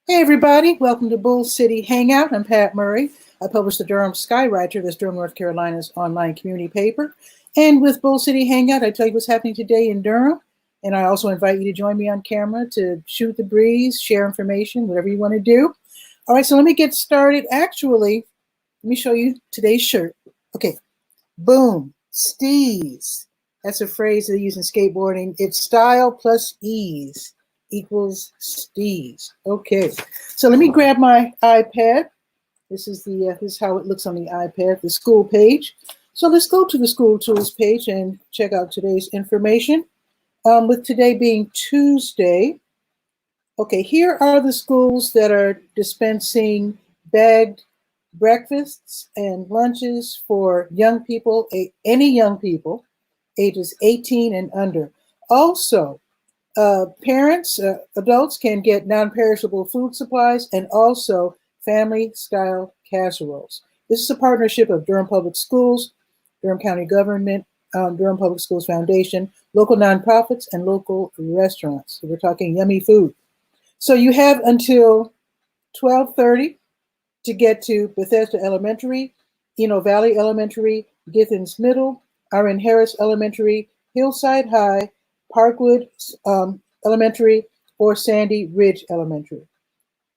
Hey everybody, welcome to Bull City Hangout. I'm Pat Murray. I publish the Durham Skywriter, that's Durham, North Carolina's online community paper. And with Bull City Hangout, I tell you what's happening today in Durham. And I also invite you to join me on camera to shoot the breeze, share information, whatever you want to do. All right, so let me get started. Actually, let me show you today's shirt. Okay, boom, steez. That's a phrase they use in skateboarding. It's style plus ease equals steez. Okay, so let me grab my iPad. This is how it looks on the iPad, the school page. So let's go to the school tools page and check out today's information. With today being Tuesday, okay, here are the schools that are dispensing bagged breakfasts and lunches for young people, any young people, ages 18 and under. Also, parents, adults can get non-perishable food supplies and also family-style casseroles. This is a partnership of Durham Public Schools, Durham County Government, Durham Public Schools Foundation, local nonprofits, and local restaurants. So we're talking yummy food. So you have until 12:30 to get to Bethesda Elementary, Eno Valley Elementary, Githens Middle, R.N. Harris Elementary, Hillside High, Parkwood Elementary, or Sandy Ridge Elementary.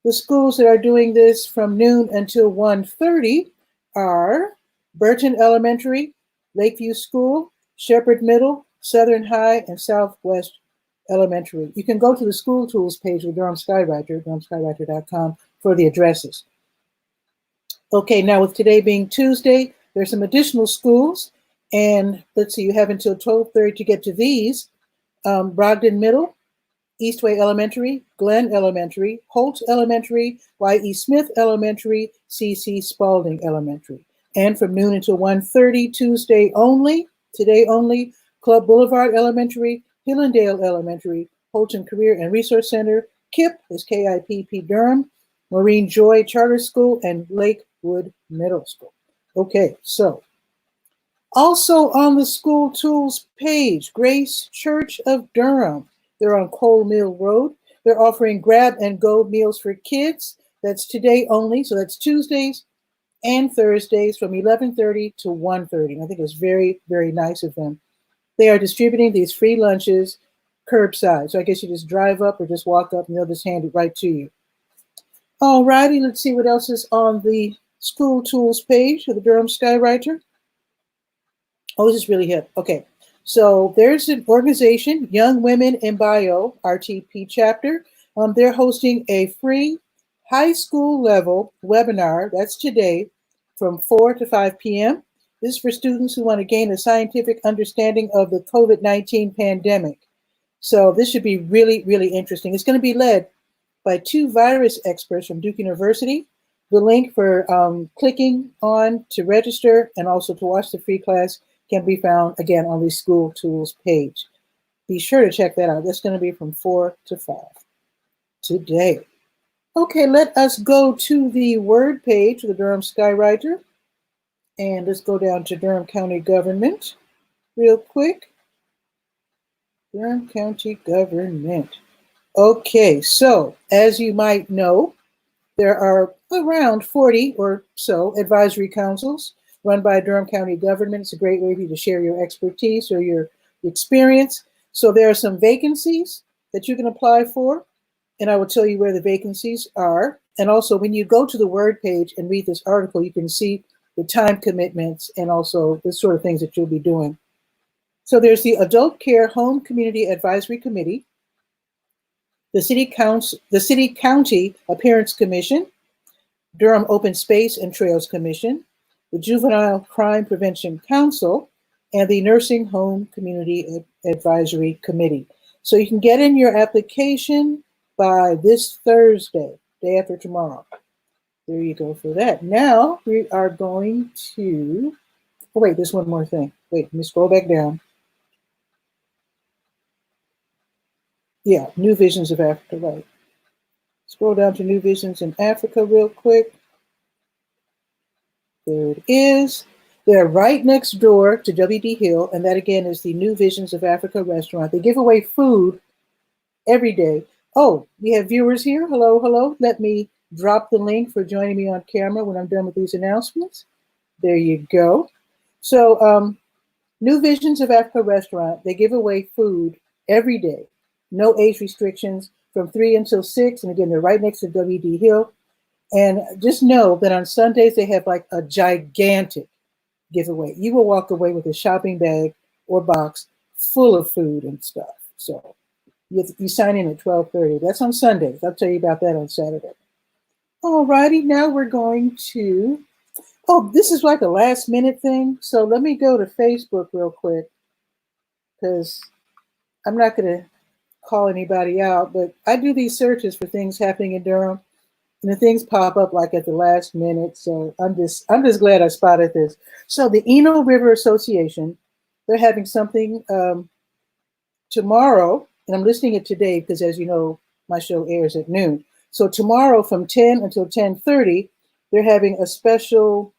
The schools that are doing this from noon until 1:30 are Burton Elementary, Lakeview School, Shepherd Middle, Southern High, and Southwest Elementary. You can go to the school tools page of Durham Skywriter, durhamskywriter.com, for the addresses. Okay, now with today being Tuesday, there's some additional schools, and let's see, you have until 12:30 to get to these. Brogdon Middle, Eastway Elementary, Glenn Elementary, Holt Elementary, Y.E. Smith Elementary, C.C. Spalding Elementary. And from noon until 1:30, Tuesday only, today only, Club Boulevard Elementary, Hillendale Elementary, Holton Career and Resource Center, KIPP is K-I-P-P Durham, Marine Joy Charter School, and Lakewood Middle School. Okay, so also on the school tools page, Grace Church of Durham. They're on Cole Mill Road. They're offering grab and go meals for kids. That's today only. So that's Tuesdays and Thursdays from 11:30 to 1:30. I think it's very, very nice of them. They are distributing these free lunches curbside. So I guess you just drive up or just walk up and they'll just hand it right to you. All righty, let's see what else is on the school tools page of the Durham Skywriter. Oh, this is really hip. Okay, so there's an organization, Young Women in Bio, RTP chapter. They're hosting a free high school level webinar. That's today from 4 to 5 p.m. This is for students who want to gain a scientific understanding of the COVID-19 pandemic. So this should be really, really interesting. It's going to be led by two virus experts from Duke University. The link for clicking on to register and also to watch the free class can be found, again, on the school tools page. Be sure to check that out. That's going to be from 4 to 5 today. Okay, let us go to the word page of the Durham Skywriter. And let's go down to Durham County Government real quick. Durham County Government. Okay, so as you might know, there are around 40 or so advisory councils run by Durham County Government. It's a great way for you to share your expertise or your experience. So there are some vacancies that you can apply for, and I will tell you where the vacancies are. And also when you go to the Word page and read this article, you can see the time commitments and also the sort of things that you'll be doing. So there's the Adult Care Home Community Advisory Committee, the City County Appearance Commission, Durham Open Space and Trails Commission, the Juvenile Crime Prevention Council, and the Nursing Home Community Advisory Committee. So you can get in your application by this Thursday, day after tomorrow. There you go for that. Now we are going to, oh wait, there's one more thing. Wait, let me scroll back down. Yeah, New Visions of Africa, right. Scroll down to New Visions in Africa real quick. There it is. They're right next door to W.D. Hill, and that again is the New Visions of Africa restaurant. They give away food every day. Oh, we have viewers here. Hello, hello. Let me drop the link for joining me on camera when I'm done with these announcements. There you go. So, New Visions of Africa restaurant, they give away food every day. No age restrictions from 3 until 6. And again, they're right next to W.D. Hill. And just know that on Sundays, they have like a gigantic giveaway. You will walk away with a shopping bag or box full of food and stuff. So you sign in at 12:30. That's on Sundays. I'll tell you about that on Saturday. All righty, now we're going to, oh, this is like a last minute thing. So let me go to Facebook real quick because I'm not going to call anybody out, but I do these searches for things happening in Durham, and the things pop up like at the last minute. So I'm just glad I spotted this. So the Eno River Association, they're having something tomorrow, and I'm listing it today because, as you know, my show airs at noon. So tomorrow from 10 until 10:30, they're having a special.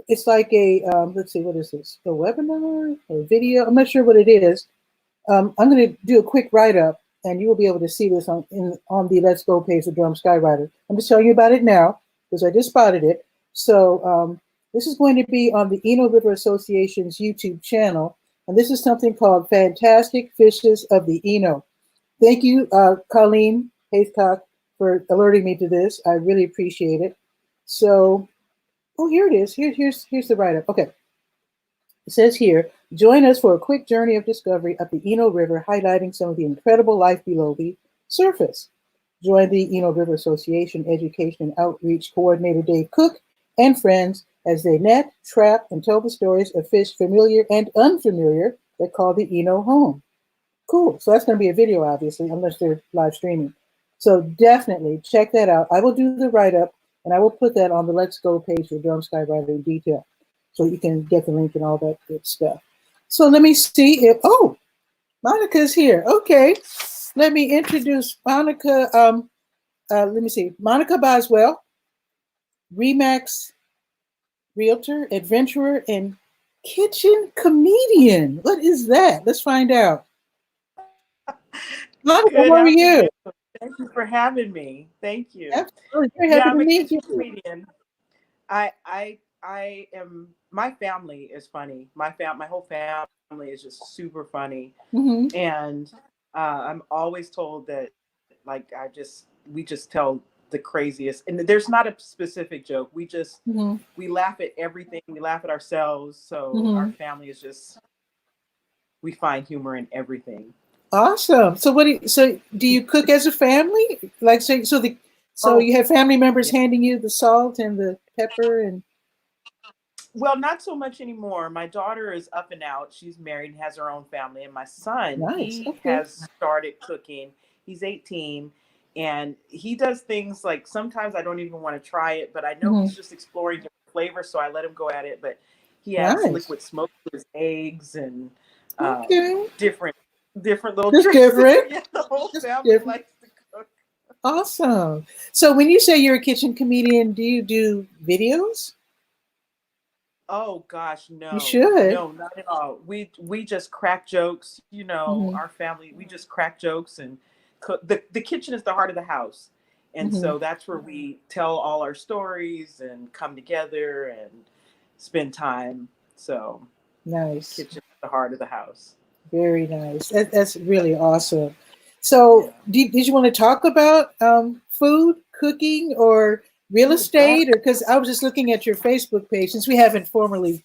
It's like a let's see, what is this? A webinar or a video? I'm not sure what it is. I'm going to do a quick write-up, and you will be able to see this on the Let's Go page of Durham Skywriter. I'm just telling you about it now because I just spotted it. So this is going to be on the Eno River Association's YouTube channel, and this is something called Fantastic Fishes of the Eno. Thank you, Colleen Haycock, for alerting me to this. I really appreciate it. So, oh, here it is. Here's the write-up. Okay. It says here, join us for a quick journey of discovery up the Eno River, highlighting some of the incredible life below the surface. Join the Eno River Association Education and Outreach Coordinator Dave Cook and friends as they net, trap, and tell the stories of fish familiar and unfamiliar that call the Eno home. Cool. So that's going to be a video, obviously, unless they're live streaming. So definitely check that out. I will do the write-up, and I will put that on the Let's Go page for Durham Skywriter in detail, so you can get the link and all that good stuff. So let me see if, oh, Monica's here. Okay. Let me introduce Monica. Let me see. Monica Boswell, Remax Realtor, adventurer, and kitchen comedian. What is that? Let's find out. Monica, Good how are you? Thank you for having me. Thank you. Absolutely. Very Yeah, happy I'm to a meet kitchen you. comedian. I am. My family is funny. My whole family is just super funny, Mm-hmm. and I'm always told that like we just tell the craziest. And there's not a specific joke. Mm-hmm. We laugh at everything. We laugh at ourselves. So our Mm-hmm. family is just, we find humor in everything. Awesome. So do you cook as a family? Like so Oh, you have family members yeah. handing you the salt and the pepper and Well, not so much anymore. My daughter is up and out. She's married and has her own family. And my son, nice. he Okay. has started cooking. He's 18 and he does things like sometimes I don't even want to try it, but I know Mm-hmm. he's just exploring different flavors. So I let him go at it. But he adds Nice. liquid smoke to his eggs and Okay. different little Just tricks. different. Yeah, the whole Just family different. likes to cook. Awesome. So when you say you're a kitchen comedian, do you do videos? Oh gosh, You no, should. no, not at all. We just crack jokes, you know. Mm-hmm. Our family, we just crack jokes and cook. The kitchen is the heart of the house, and Mm-hmm. so that's where we tell all our stories and come together and spend time. So, Nice. kitchen is the heart of the house. Very nice. That's really awesome. So, Yeah. did you want to talk about food, cooking, or real Oh God. estate? Or because I was just looking at your Facebook page since we haven't formally,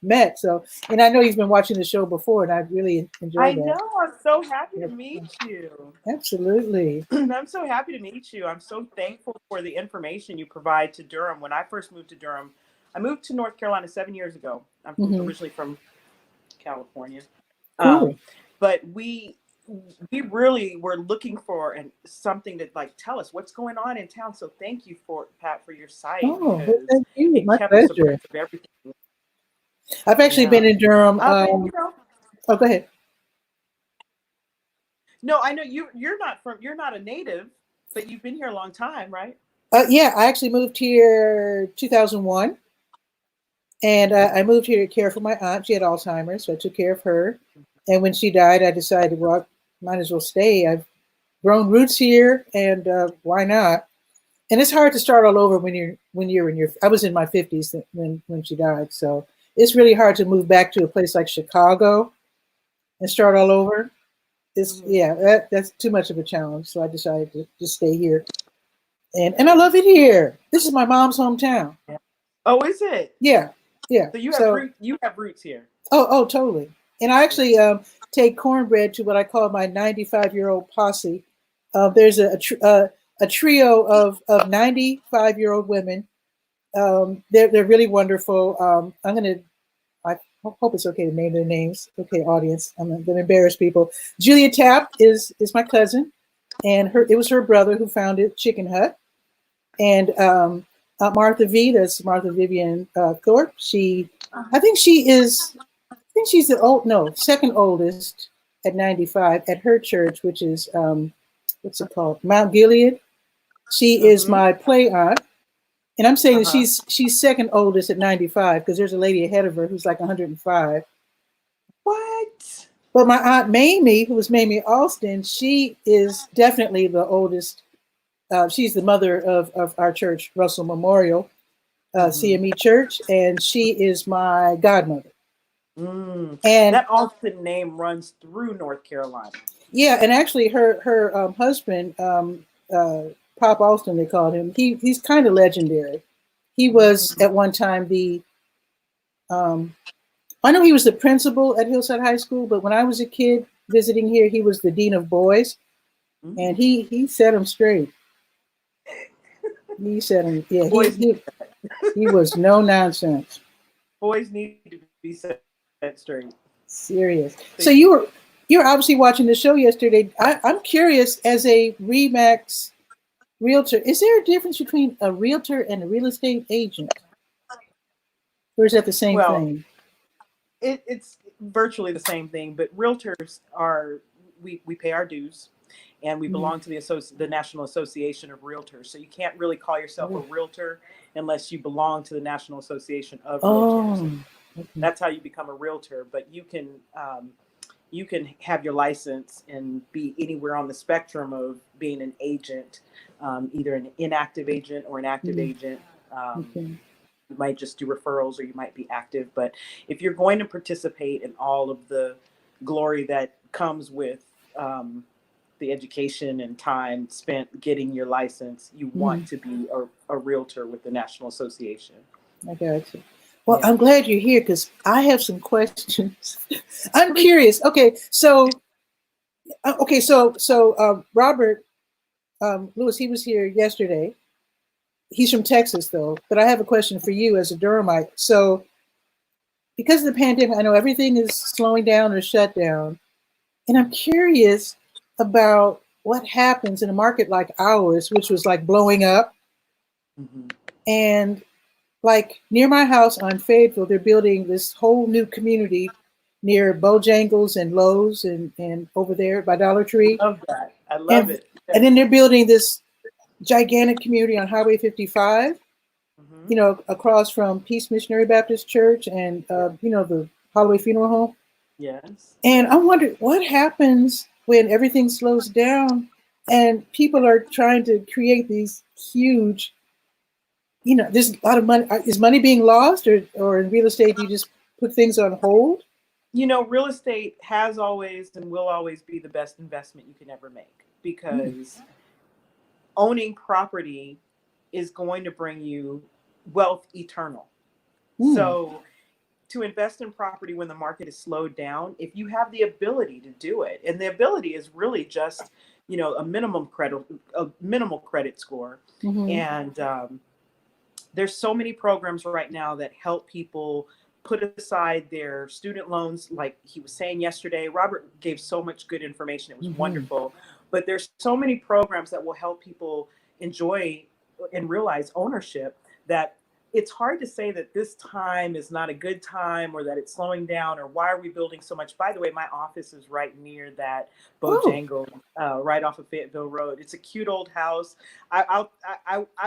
met. So, and I know you've been watching the show before, and I really I enjoyed that. know. I'm so happy to Yep. meet you. Absolutely. I'm so happy to meet you. I'm so thankful for the information you provide to Durham. When I first moved to Durham, I moved to North Carolina 7 years ago. I'm Hmm. originally from California, Cool. but we really were looking for something to like tell us what's going on in town. So thank you for Pat for your site Oh, well, because thank you. it My kept us pleasure. abreast of everything. I've actually been Yeah. in Durham. And Oh, go ahead. no, I know you're not a native, but you've been here a long time, right? Yeah, I actually moved here 2001. And I moved here to care for my aunt. She had Alzheimer's, so I took care of her. And when she died, I decided, well, I might as well stay. I've grown roots here, and why not? And it's hard to start all over when you're in your. I was in my 50s when she died, so it's really hard to move back to a place like Chicago and start all over. It's Mhm. yeah, that's too much of a challenge. So I decided to just stay here, and I love it here. This is my mom's hometown. Yeah. Oh, is it? Yeah, yeah. So you have So root. You have roots here. oh totally. And I Yeah. actually take cornbread to what I call my 95-year-old posse. There's a trio of 95-year-old women. They're really wonderful. I'm gonna. I hope it's okay to name their names. Okay, audience. I'm not gonna embarrass people. Julia Tapp is my cousin, and it was her brother who founded Chicken Hut. And Martha V, that's Martha Vivian Thorpe. I think she is. I think she's the second oldest at 95 at her church, which is what's it called, Mount Gilead. She is Mm-hmm. my play aunt, and I'm saying that Uh-huh. she's second oldest at 95 because there's a lady ahead of her who's like 105. What? But my aunt Mamie, who was Mamie Alston, she is definitely the oldest. She's the mother of our church, Russell Memorial Mm-hmm. CME Church, and she is my godmother. Mm. And That Austin name runs through North Carolina. yeah, and actually, her husband, Pop Alston, they called him. He's kind of legendary. He was Mm. at one time the. Um, I know he was the principal at Hillside High School, but when I was a kid visiting here, he was the dean of boys, and Mm. he set him straight. He said him, yeah. He Boys, he he was no nonsense. boys need to be set straight. Serious. So They- you're obviously watching the show yesterday. I'm curious, as a Remax realtor, is there a difference between a realtor and a real estate agent, or is that the same Well, thing? it's virtually the same thing, but realtors are we pay our dues, and we Mhm. belong to the National Association of Realtors. So you can't really call yourself a Oh, realtor unless you belong to the National Association of Realtors. oh, okay. That's how you become a realtor. But you can have your license and be anywhere on the spectrum of being an agent, either an inactive agent or an active Mm, agent. Um, okay. you might just do referrals or you might be active. But if you're going to participate in all of the glory that comes with the education and time spent getting your license, you want Mhm. to be a realtor with the National Association. I got you. Well, Yeah. I'm glad you're here because I have some questions. I'm curious. Okay, so Robert Lewis, he was here yesterday. He's from Texas, though. But I have a question for you as a Durhamite. So, because of the pandemic, I know everything is slowing down or shut down. And I'm curious about what happens in a market like ours, which was like blowing up. Mm-hmm. And like near my house on Fayetteville, they're building this whole new community near Bojangles and Lowe's and over there by Dollar Tree. Love that. I love And it. and Yes. then they're building this gigantic community on Highway 55, Mm-hmm. across from Peace Missionary Baptist Church and the Holloway Funeral Home. Yes. And I wonder what happens when everything slows down and people are trying to create these huge, there's a lot of money. Is money being lost, or in real estate, do you just put things on hold? Real estate has always and will always be the best investment you can ever make Mm, because owning property is going to bring you wealth eternal. mm, So, to invest in property when the market is slowed down, if you have the ability to do it, and the ability is really just, a minimal credit score, mm-hmm, and there's so many programs right now that help people put aside their student loans. Like he was saying yesterday, Robert gave so much good information. It was mm-hmm. wonderful. But there's so many programs that will help people enjoy and realize ownership that it's hard to say that this time is not a good time or that it's slowing down or why are we building so much. By the way, my office is right near that Oh, Bojangle, right off of Fayetteville Road. It's a cute old house. I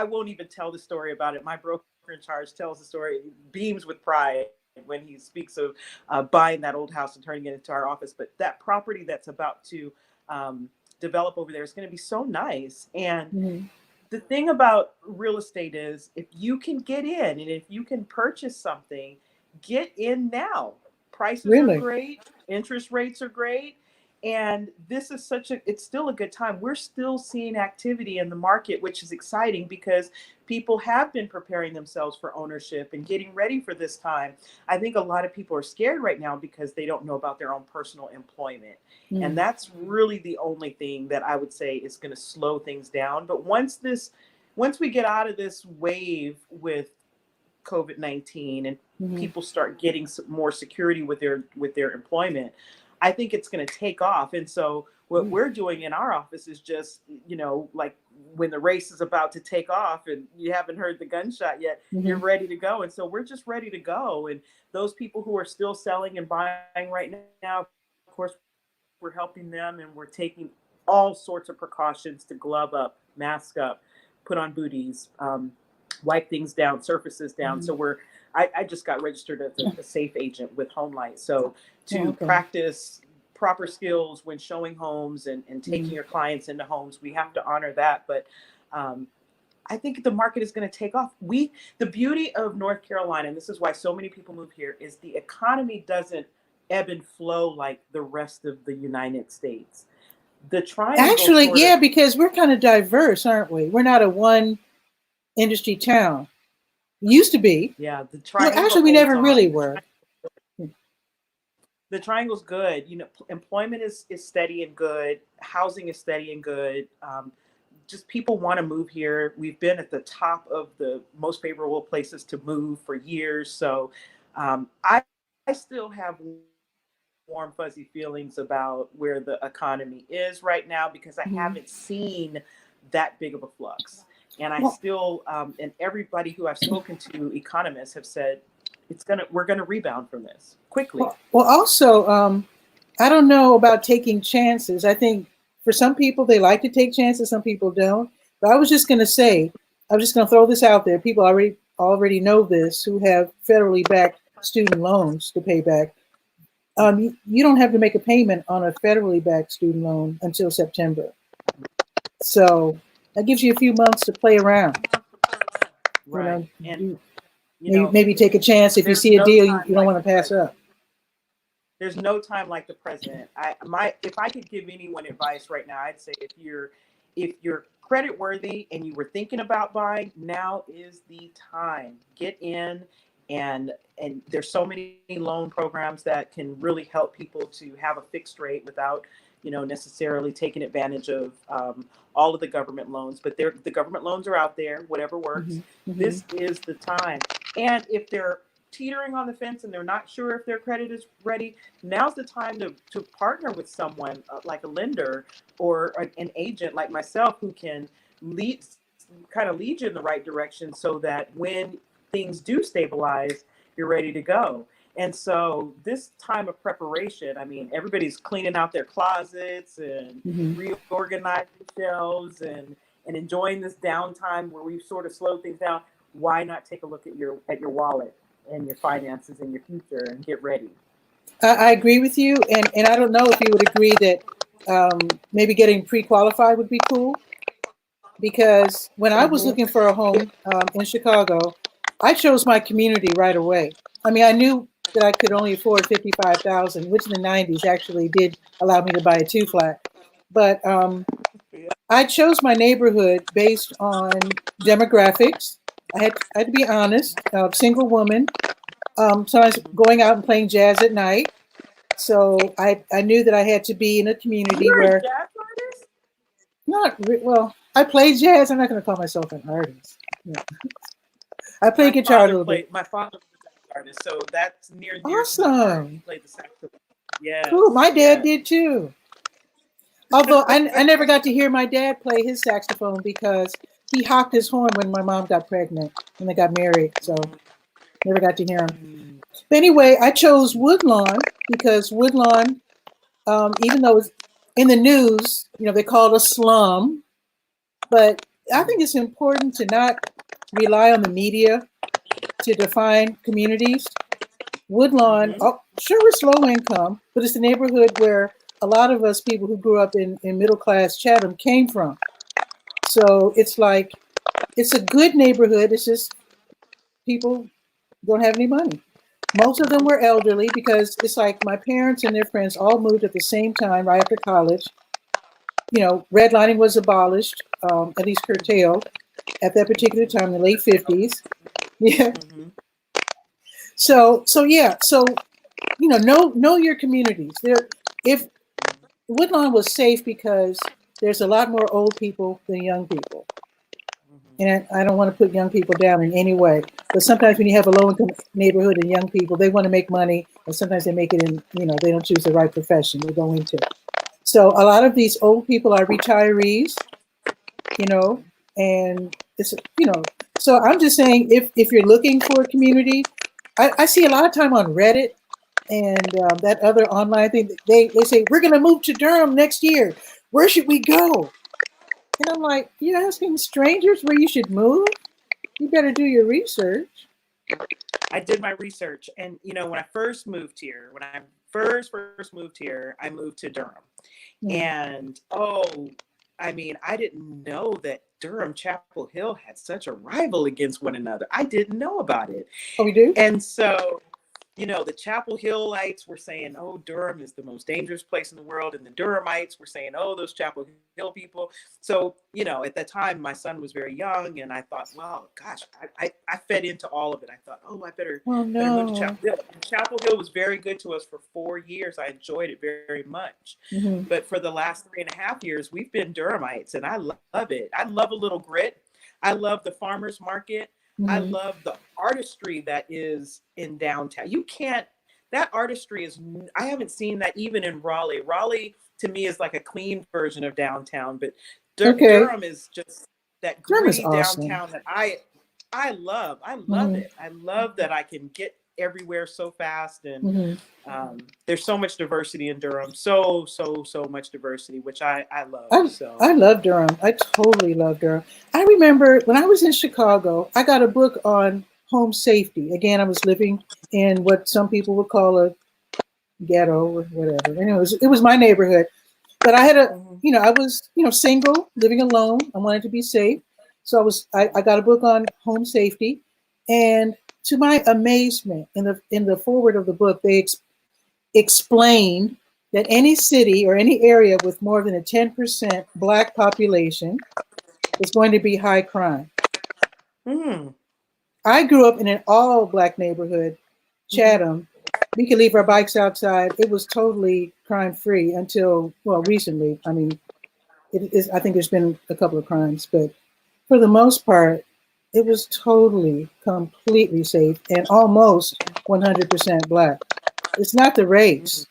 won't even tell the story about it. My broker in charge tells the story, beams with pride when he speaks of buying that old house and turning it into our office. But that property that's about to develop over there is going to be so nice. And Mm-hmm. the thing about real estate is if you can get in and if you can purchase something, get in now. Prices are Really? great, interest rates are great. And this is it's still a good time. We're still seeing activity in the market, which is exciting because people have been preparing themselves for ownership and getting ready for this time. I think a lot of people are scared right now because they don't know about their own personal employment. And Mm. that's really the only thing that I would say is going to slow things down. But once we get out of this wave with COVID-19 and Mm-hmm. people start getting some more security with their employment, I think it's going to take off. And so what we're doing in our office is just, like when the race is about to take off and you haven't heard the gunshot yet, Mm-hmm. you're ready to go. And so we're just ready to go. And those people who are still selling and buying right now, of course, we're helping them and we're taking all sorts of precautions to glove up, mask up, put on booties, wipe things down, surfaces down. Mm-hmm. So I just got registered as a safe agent with HomeLight. So to Okay. practice proper skills when showing homes and taking Mm-hmm. your clients into homes, we have to honor that. But I think the market is going to take off. The beauty of North Carolina, and this is why so many people move here, is the economy doesn't ebb and flow like the rest of the United States. The triangle Actually, sort yeah, of, because we're kind of diverse, aren't we? We're not a one industry town. Used to be. yeah, the Well, triangle actually, we holds never on. really were. The triangle's good. Employment is steady and good. Housing is steady and good. Just people want to move here. We've been at the top of the most favorable places to move for years. So I still have warm, fuzzy feelings about where the economy is right now because I Mm-hmm. haven't seen that big of a flux. And I Well, still, and everybody who I've spoken to, economists have said we're gonna rebound from this quickly. well, also, I don't know about taking chances. I think for some people they like to take chances, some people don't. But I was just going to say, I was just going to throw this out there. People already know this who have federally backed student loans to pay back. You don't have to make a payment on a federally backed student loan until September. So that gives you a few months to play around. You Right. know, And you, you know, maybe take a chance if you there's see a no deal you time don't like want the to pass present. up. There's no time like the present. If I could give anyone advice right now, I'd say if you're credit worthy and you were thinking about buying, now is the time. Get in and there's so many loan programs that can really help people to have a fixed rate without necessarily taking advantage of all of the government loans. But the government loans are out there, whatever works. Mm-hmm. Mm-hmm. This is the time. And if they're teetering on the fence and they're not sure if their credit is ready, now's the time to partner with someone like a lender or an agent like myself who can lead you in the right direction so that when things do stabilize, you're ready to go. And so this time of preparation, I mean, everybody's cleaning out their closets and Mm-hmm. reorganizing shelves and enjoying this downtime where we've sort of slowed things down. Why not take a look at your wallet and your finances and your future and get ready? I agree with you, and I don't know if you would agree that maybe getting pre-qualified would be cool. Because when I was Mm-hmm. looking for a home in Chicago, I chose my community right away. I mean, I knew that I could only afford 55,000, which in the '90s actually did allow me to buy a two flat. But I chose my neighborhood based on demographics. I had to be honest, single woman, sometimes going out and playing jazz at night. So I knew that I had to be in a community You're a where jazz artist? well, I play jazz. I'm not going to call myself an artist. Yeah. I play guitar a little bit. My father was a jazz artist, so that's near and dear to my heart. He Awesome. played the saxophone. Cool. Yes, My dad yes. did too. Although I never got to hear my dad play his saxophone because he hocked his horn when my mom got pregnant when they got married. So never got to hear him. Mm. But anyway, I chose Woodlawn because Woodlawn, even though it's in the news, they call it a slum. But I think it's important to not rely on the media to define communities. Woodlawn, Mm-hmm. oh, sure, it's low income, but it's a neighborhood where a lot of us people who grew up in middle class Chatham came from. So it's like, it's a good neighborhood. It's just people don't have any money. Most of them were elderly because it's like my parents and their friends all moved at the same time right after college. You know, redlining was abolished, at least curtailed at that particular time in the late 50s. Yeah. Mm-hmm. So yeah. So, you know your communities. There, if Woodlawn was safe because there's a lot more old people than young people. And I don't want to put young people down in any way, but sometimes when you have a low-income neighborhood and young people, they want to make money, and sometimes they make it in, you know, they don't choose the right profession to go into. So a lot of these old people are retirees, you know, and it's, you know, so I'm just saying, if you're looking for a community, I see a lot of time on Reddit and that other online thing, they say, we're going to move to Durham next year. Where should we go? And I'm like, you're asking strangers where you should move? You better do your research. I did my research, and you know, when I first moved here, when I first moved here, I moved to Durham, and I mean, I didn't know that Durham Chapel Hill had such a rival against one another. I didn't know about it. Oh, we do? And so, you know, the Chapel Hillites were saying, oh, Durham is the most dangerous place in the world. And the Durhamites were saying, oh, those Chapel Hill people. So, you know, at that time, my son was very young. And I thought, well, gosh, I fed into all of it. I thought, oh, I better move to Chapel Hill. And Chapel Hill was very good to us for 4 years. I enjoyed it very, very much. Mm-hmm. But for the last 3.5 years, we've been Durhamites. And I love it. I love a little grit. I love the farmer's market. Mm-hmm. I love the artistry that is in downtown. You can't, that artistry is, I haven't seen that even in Raleigh. Raleigh to me is like a clean version of downtown, but Durham is just that gritty downtown that I love. I love it. I love that I can get everywhere so fast, and there's so much diversity in Durham. So much diversity, which I love. I love Durham. I totally love Durham. I remember when I was in Chicago, I got a book on home safety. Again, I was living in what some people would call a ghetto or whatever. And it was my neighborhood. But I had I was, single, living alone. I wanted to be safe. So I got a book on home safety. And to my amazement, in the foreword of the book, they explained that any city or any area with more than a 10% Black population is going to be high crime. I grew up in an all Black neighborhood, Chatham. We could leave our bikes outside. It was totally crime free until, well, recently. I mean, I think there's been a couple of crimes, but for the most part, it was totally, completely safe and almost 100% Black. It's not the race.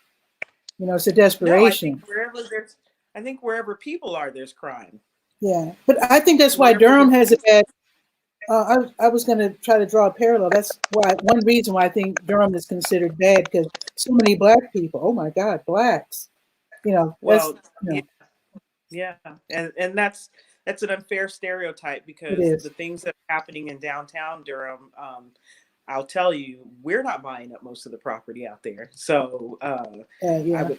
It's a desperation. No, I think wherever people are, there's crime. Yeah, but I think that's why Durham has a bad. I was going to try to draw a parallel. That's one reason why I think Durham is considered bad, because so many Black people. Oh my God, Blacks. Well, yeah, and that's an unfair stereotype, because the things that are happening in downtown Durham, I'll tell you, we're not buying up most of the property out there. So I would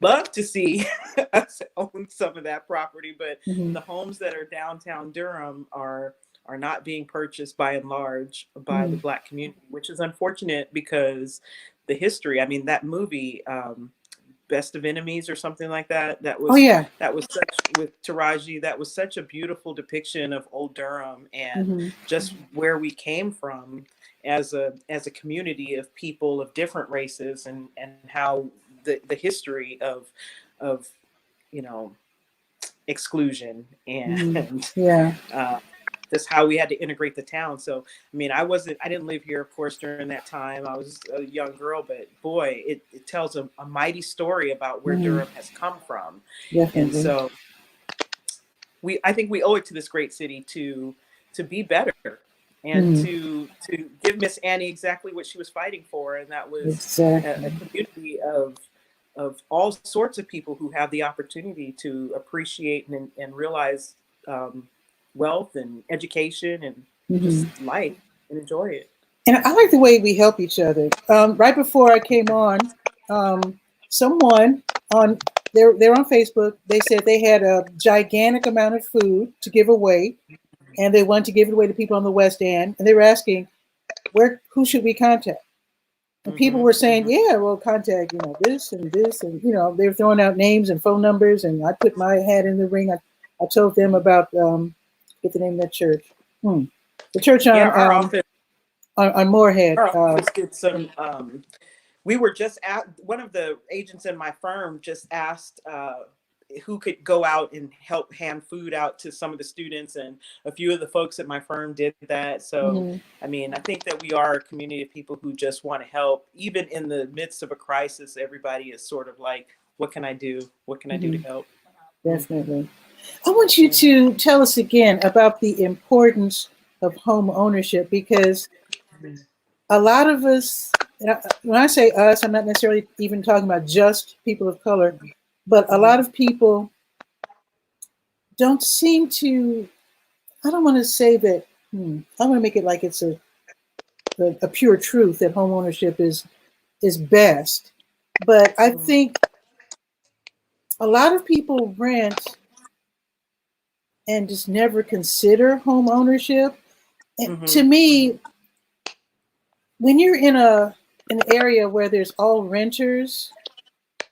love to see us own some of that property, but the homes that are downtown Durham are not being purchased by and large by the Black community, which is unfortunate, because the history, I mean, that movie, Best of Enemies or something like that. That was such, with Taraji, that was such a beautiful depiction of old Durham and just where we came from as a community of people of different races, and how the history of exclusion and just how we had to integrate the town. So, I mean, I didn't live here, of course, during that time. I was a young girl, but boy, it tells a mighty story about where Durham has come from. Definitely. And so I think we owe it to this great city to be better, and to give Miss Annie exactly what she was fighting for. And that was a community of all sorts of people who have the opportunity to appreciate and realize wealth and education and just life, and enjoy it. And I like the way we help each other. Right before I came on, someone on they're on Facebook. They said they had a gigantic amount of food to give away, and they wanted to give it away to people on the West End. And they were asking, who should we contact? And people were saying, yeah, well, contact, this and this. And, they were throwing out names and phone numbers. And I put my hat in the ring. I told them about, get the name of that church. The church on, Yeah, our office. On Moorhead. Our office did some, we were just at, one of the agents in my firm just asked who could go out and help hand food out to some of the students, and a few of the folks at my firm did that. So, I mean, I think that we are a community of people who just want to help. Even in the midst of a crisis, everybody is sort of like, what can I do? What can I do to help? Definitely. I want you to tell us again about the importance of home ownership, because a lot of us, when I say us, I'm not necessarily even talking about just people of color, but a lot of people don't seem to, I don't want to say that, I want to make it like it's a pure truth that home ownership is best. But I think a lot of people rent and just never consider home ownership. And to me, when you're in an area where there's all renters,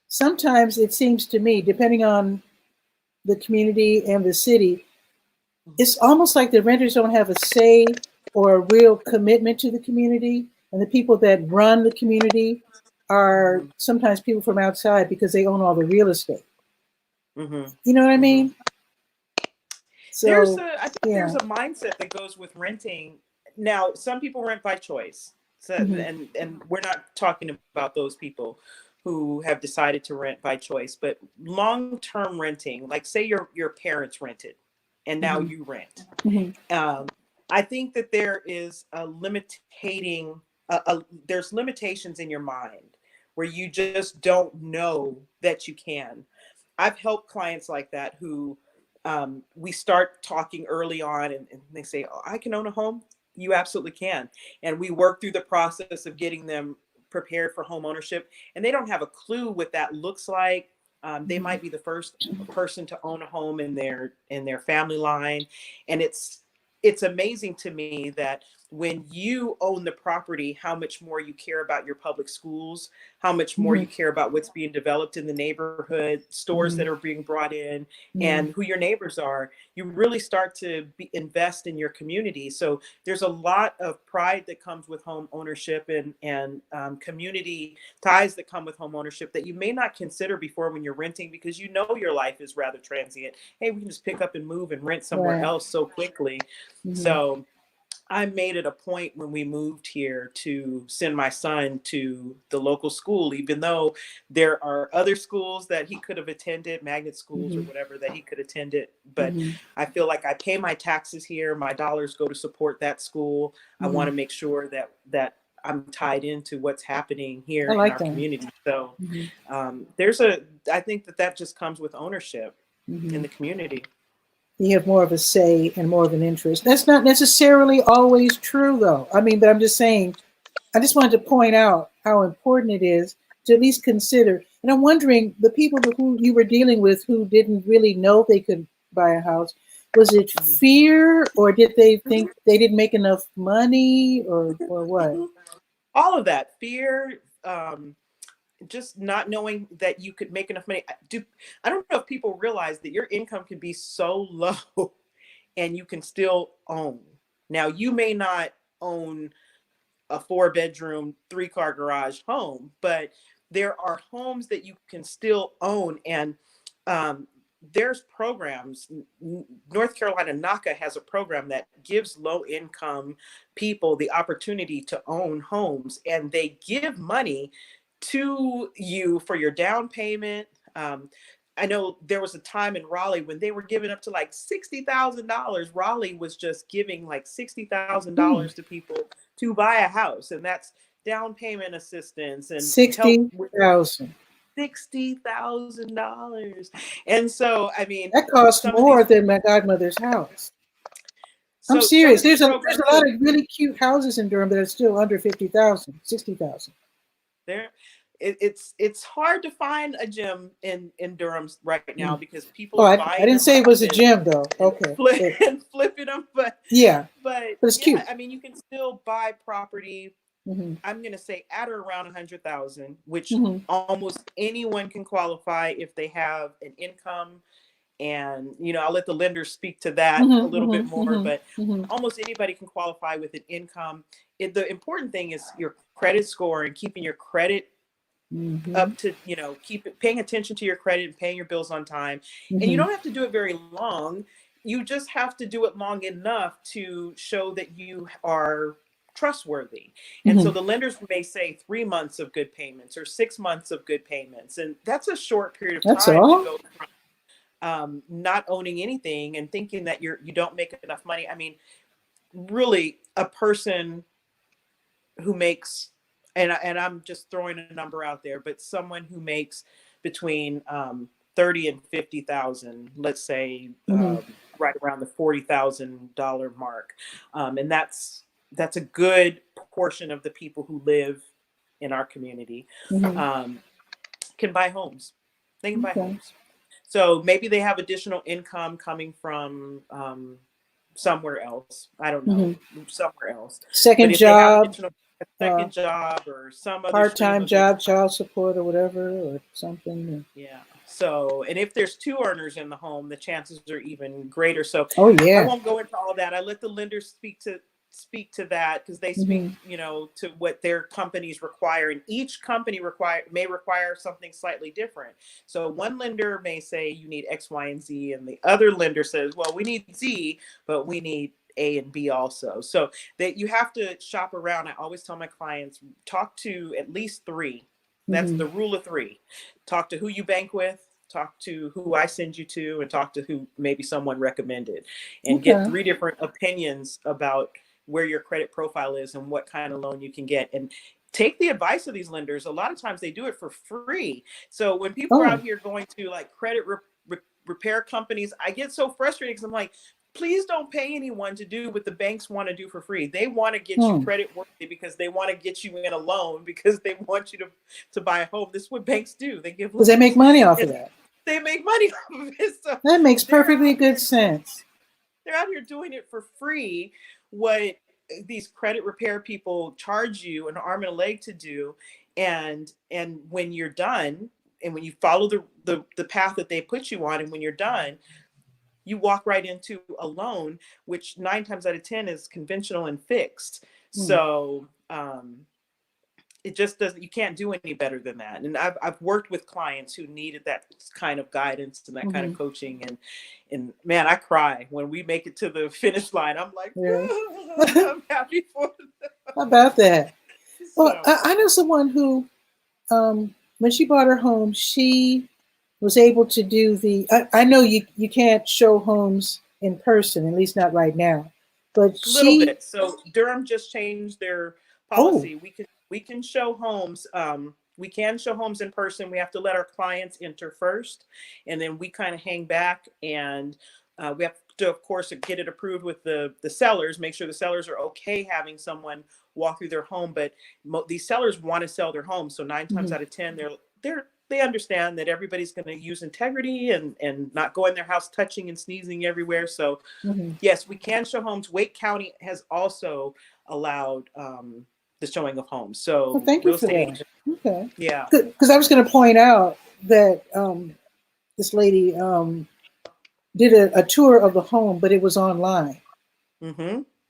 sometimes it seems to me, depending on the community and the city, it's almost like the renters don't have a say or a real commitment to the community. And the people that run the community are sometimes people from outside because they own all the real estate. You know what I mean? So I think there's a mindset that goes with renting. Now, some people rent by choice. So, and we're not talking about those people who have decided to rent by choice, but long-term renting, like say your parents rented and now you rent. I think that there is there's limitations in your mind where you just don't know that you can. I've helped clients like that who we start talking early on and they say, oh, I can own a home. You absolutely can. And we work through the process of getting them prepared for home ownership, and they don't have a clue what that looks like. They might be the first person to own a home in their family line. And it's amazing to me that when you own the property, how much more you care about your public schools, how much more you care about what's being developed in the neighborhood, stores that are being brought in, and who your neighbors are. You really start to invest in your community. So there's a lot of pride that comes with home ownership and community ties that come with home ownership that you may not consider before when you're renting, because you know your life is rather transient. Hey, we can just pick up and move and rent somewhere else so quickly. So I made it a point when we moved here to send my son to the local school, even though there are other schools that he could have attended, magnet schools or whatever that he could attend it. But I feel like I pay my taxes here. My dollars go to support that school. I want to make sure that I'm tied into what's happening here in our community. So I think that just comes with ownership in the community. You have more of a say and more of an interest. That's not necessarily always true, though. I mean, but I'm just saying, I just wanted to point out how important it is to at least consider. And I'm wondering, the people who you were dealing with who didn't really know they could buy a house, was it fear, or did they think they didn't make enough money, or what? All of that. Fear, just not knowing that you could make enough money. I don't know if people realize that your income can be so low and you can still own. Now, you may not own a 4-bedroom, 3-car garage home, but there are homes that you can still own. And there's programs. North Carolina NACA has a program that gives low income people the opportunity to own homes, and they give money to you for your down payment. I know there was a time in Raleigh when they were giving up to like $60,000. Raleigh was just giving like $60,000 to people to buy a house, and that's down payment assistance and $60,000. $60,000. And so, I mean, that costs more than my godmother's house. I'm serious. There's a lot of really cute houses in Durham that are still under 50,000, 60,000. it's hard to find a gym in Durham right now because people Oh, are I buying didn't them say it up was a gym though. and Okay. and flipping them, Yeah, but but it's yeah, cute. I mean, you can still buy property. Mm-hmm. I'm gonna say at or around 100,000, which Mm-hmm. almost anyone can qualify if they have an income. And I'll let the lenders speak to that a Mm-hmm. little bit Mm-hmm. more, but Mm-hmm. almost anybody can qualify with an income. The important thing is your credit score and keeping your credit Mm-hmm. up to, keep it, paying attention to your credit and paying your bills on time. And you Mm-hmm. don't have to do it very long. You just have to do it long enough to show that you are trustworthy. And so Mm-hmm. the lenders may say 3 months of good payments or 6 months of good payments. And that's a short period of That's time to all. go from not owning anything and thinking that you don't make enough money. I mean, really, a person who makes, and I'm just throwing a number out there, but someone who makes between 30 and 50,000, let's say, Mm-hmm. right around the $40,000 mark, and that's a good portion of the people who live in our community, Mm-hmm. um, can buy homes. They can buy Okay. homes. So maybe they have additional income coming from somewhere else. I don't know, Mm-hmm. somewhere else. But Second if they have job, additional, a uh, second job or some other stream part-time of income, job, child support or whatever, or something. yeah. So, and if there's two earners in the home, the chances are even greater. So Oh I yeah. won't go into all that. I let the lenders speak to that because they speak, Mm-hmm. to what their companies require, and each company may require something slightly different. So one lender may say you need X, Y, and Z, and the other lender says, well, we need Z, but we need A and B also. So that you have to shop around. I always tell my clients, talk to at least three. That's Mm-hmm. the rule of three. Talk to who you bank with, talk to who I send you to, and talk to who maybe someone recommended, and get Okay. three different opinions about where your credit profile is and what kind of loan you can get. And take the advice of these lenders. A lot of times they do it for free. So when people are Oh. out here going to like credit repair companies, I get so frustrated because I'm like, please don't pay anyone to do what the banks want to do for free. They want to get you Hmm. credit worthy because they want to get you in a loan because they want you to buy a home. This is what banks do. They give Because they make loans money off of and that. they make money off of it. So That makes they're perfectly out good here doing sense. they're out here doing it for free. What these credit repair people charge you an arm and a leg to do, and when you're done, and when you follow the path that they put you on, and when you're done, you walk right into a loan, which 9 times out of 10 is conventional and fixed. Hmm. So it just doesn't, you can't do any better than that. And I've worked with clients who needed that kind of guidance and that kind Mm-hmm. of coaching, and man, I cry when we make it to the finish line. I'm like, Yeah. I'm happy for them. How about that? Well, So I know someone who, when she bought her home, she was able to do the. I know you can't show homes in person, at least not right now, but a little she. bit. So Durham just changed their Oh. policy. We can show homes. We can show homes in person. We have to let our clients enter first, and then we kind of hang back, and we have to, of course, get it approved with the sellers. Make sure the sellers are okay having someone walk through their home. But these sellers want to sell their home, so 9 times Mm-hmm. out of 10, they understand that everybody's going to use integrity and not go in their house touching and sneezing everywhere. So Mm-hmm. yes, we can show homes. Wake County has also allowed the showing of homes. Well, So thank you real for estate that. agent, Okay. yeah. Because I was going to point out that this lady did a tour of the home, but it was online. Mm-hmm.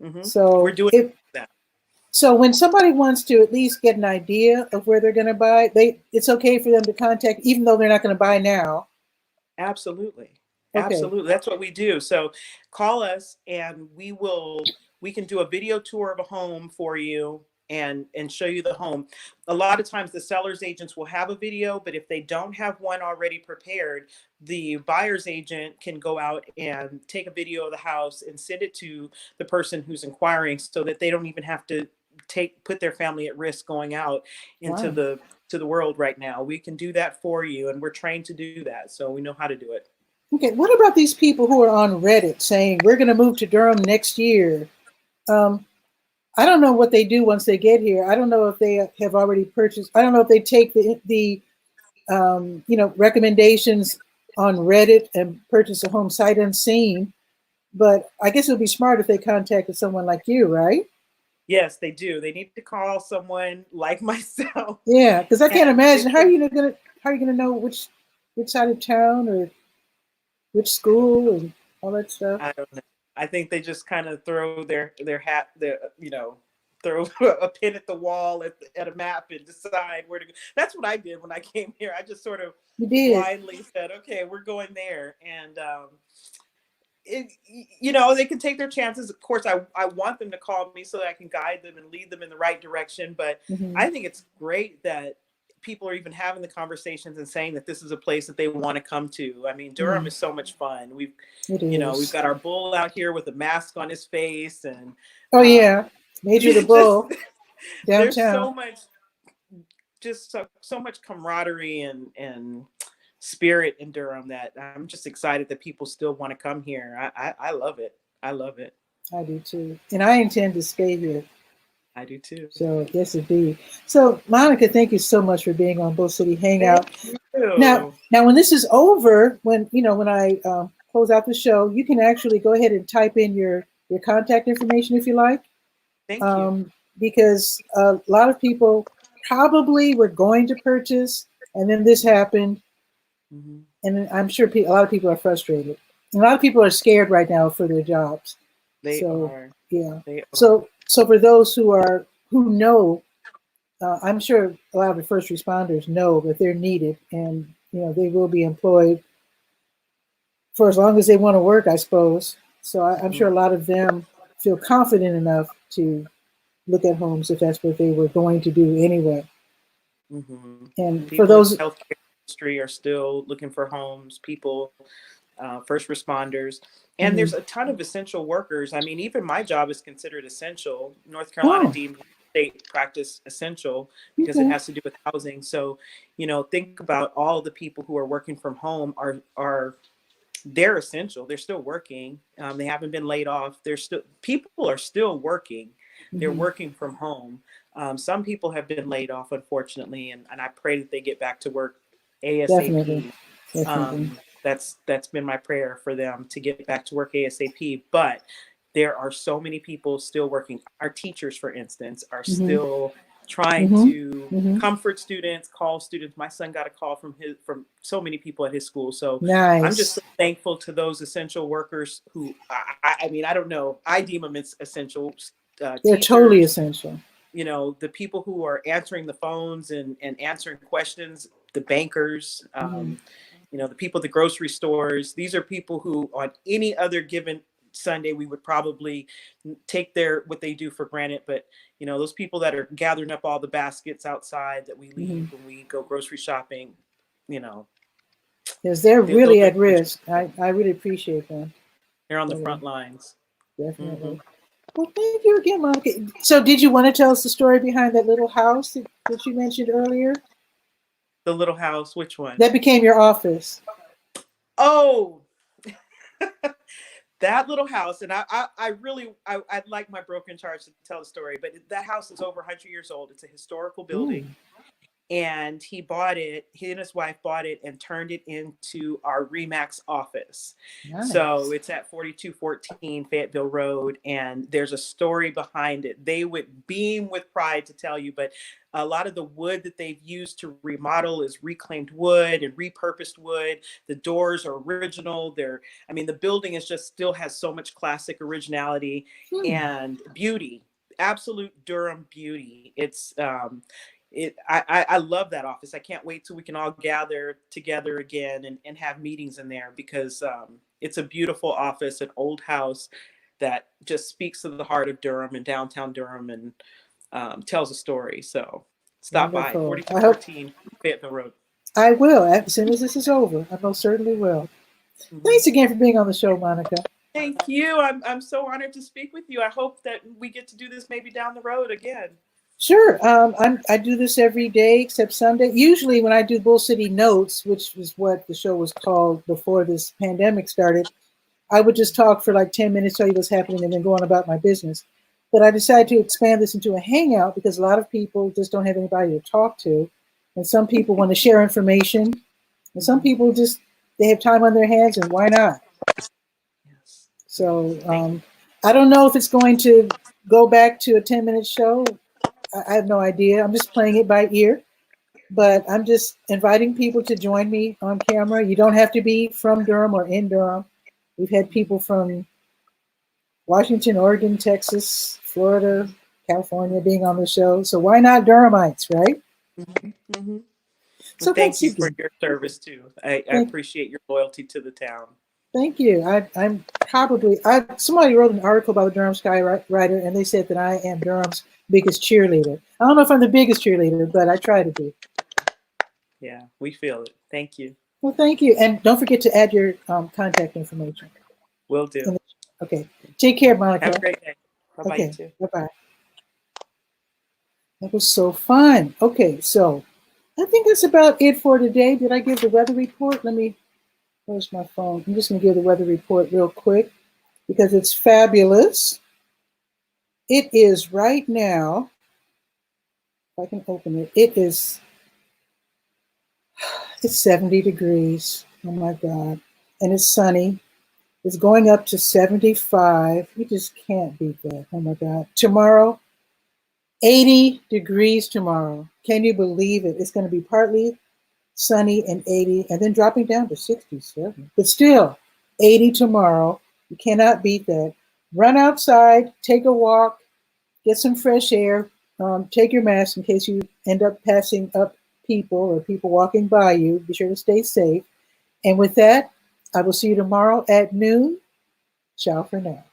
Mm-hmm. We're So doing if that. so, when somebody wants to at least get an idea of where they're going to buy, it's okay for them to contact, even though they're not going to buy now. Absolutely. Okay. Absolutely. That's what we do. So call us and we can do a video tour of a home for you and show you the home. A lot of times the seller's agents will have a video, but if they don't have one already prepared, the buyer's agent can go out and take a video of the house and send it to the person who's inquiring so that they don't even have to put their family at risk going out into Wow. the world right now. We can do that for you, and we're trained to do that, so we know how to do it. Okay. What about these people who are on Reddit saying we're going to move to Durham next year? Um, I don't know what they do once they get here. I don't know if they have already purchased. I don't know if they take the recommendations on Reddit and purchase a home sight unseen. But I guess it would be smart if they contacted someone like you, right? Yes, they do. They need to call someone like myself. Yeah, because I can't And imagine how are you gonna know which side of town or which school and all that stuff. I don't know. I think they just kind of throw their hat, throw a pin at the wall at a map and decide where to go. That's what I did when I came here. I just sort of You did. blindly said, okay, we're going there. And they can take their chances. Of course, I want them to call me so that I can guide them and lead them in the right direction. But I think it's great that people are even having the conversations and saying that this is a place that they want to come to. I mean, Durham is so much fun. We've got our bull out here with a mask on his face, and Major the Bull downtown. There's so much, so much camaraderie and spirit in Durham that I'm just excited that people still want to come here. I love it. I love it. I do too, and I intend to stay here. I do too. So yes, indeed. So Monica, thank you so much for being on Bull City Hangout. Now, when this is over, when I close out the show, you can actually go ahead and type in your contact information if you like. Thank you. Because a lot of people probably were going to purchase, and then this happened, and I'm sure a lot of people are frustrated. And a lot of people are scared right now for their jobs. They are. Yeah. They are. So for those who know, I'm sure a lot of the first responders know that they're needed, and they will be employed for as long as they want to work, I suppose. So I'm sure a lot of them feel confident enough to look at homes if that's what they were going to do anyway. And people for those in the healthcare industry are still looking for homes. People, first responders. And there's a ton of essential workers. I mean, even my job is considered essential. North Carolina deemed state practice essential because it has to do with housing. So, think about all the people who are working from home they're essential. They're still working. They haven't been laid off. People are still working. They're working from home. Some people have been laid off, unfortunately, and I pray that they get back to work ASAP. Definitely. That's been my prayer for them to get back to work ASAP. But there are so many people still working. Our teachers, for instance, are still trying to comfort students, call students. My son got a call from so many people at his school. So I'm just so thankful to those essential workers who, I mean, I don't know. I deem them as essential. They're teachers, totally essential. The people who are answering the phones and answering questions, the bankers, the people at the grocery stores. These are people who on any other given Sunday, we would probably take what they do for granted. But, those people that are gathering up all the baskets outside that we leave when we go grocery shopping, because they're really at risk. I really appreciate them. They're on the front lines. Definitely. Well, thank you again, Monica. So did you want to tell us the story behind that little house that you mentioned earlier? The little house, which one? That became your office. Oh, that little house. And I'd like my broken charge to tell the story, but that house is over 100 years old. It's a historical building. Ooh. And he and his wife bought it and turned it into our RE/MAX office. Nice. So it's at 4214 Fayetteville Road. And there's a story behind it. They would beam with pride to tell you, but a lot of the wood that they've used to remodel is reclaimed wood and repurposed wood. The doors are original. The building still has so much classic originality and beauty, absolute Durham beauty. It's, I love that office. I can't wait till we can all gather together again and have meetings in there because it's a beautiful office, an old house that just speaks to the heart of Durham and downtown Durham and tells a story. So stop by 4214 Fayetteville Road. I will as soon as this is over. I most certainly will. Thanks again for being on the show, Monica. Thank you. I'm so honored to speak with you. I hope that we get to do this maybe down the road again. Sure. I do this every day except Sunday. Usually when I do Bull City Notes, which is what the show was called before this pandemic started, I would just talk for like 10 minutes, tell you what's happening, and then go on about my business. But I decided to expand this into a hangout because a lot of people just don't have anybody to talk to. And some people want to share information. And some people just, they have time on their hands, and why not? Yes. So I don't know if it's going to go back to a 10-minute show. I have no idea. I'm just playing it by ear. But I'm just inviting people to join me on camera. You don't have to be from Durham or in Durham. We've had people from Washington, Oregon, Texas, Florida, California being on the show. So why not Durhamites, right? Mm-hmm. So Thank thanks you for again. your service too. I appreciate your loyalty to the town. Thank you. I'm probably, somebody wrote an article about the Durham Sky Writer, and they said that I am Durham's biggest cheerleader. I don't know if I'm the biggest cheerleader, but I try to be. Yeah, we feel it. Thank you. Well, thank you. And don't forget to add your contact information. Will do. Okay. Take care, Monica. Have a great day. Bye-bye, Okay. you too. Bye-bye. That was so fun. Okay, so I think that's about it for today. Did I give the weather report? Where's my phone? I'm just going to give the weather report real quick because it's fabulous. It is right now, if I can open it, it's 70 degrees. Oh my God. And it's sunny. It's going up to 75. You just can't beat that. Oh my God. Tomorrow, 80 degrees tomorrow. Can you believe it? It's going to be partly sunny and 80, and then dropping down to 67. But still, 80 tomorrow. You cannot beat that. Run outside, take a walk, get some fresh air, take your mask in case you end up passing up people or people walking by you. Be sure to stay safe. And with that, I will see you tomorrow at noon. Ciao for now.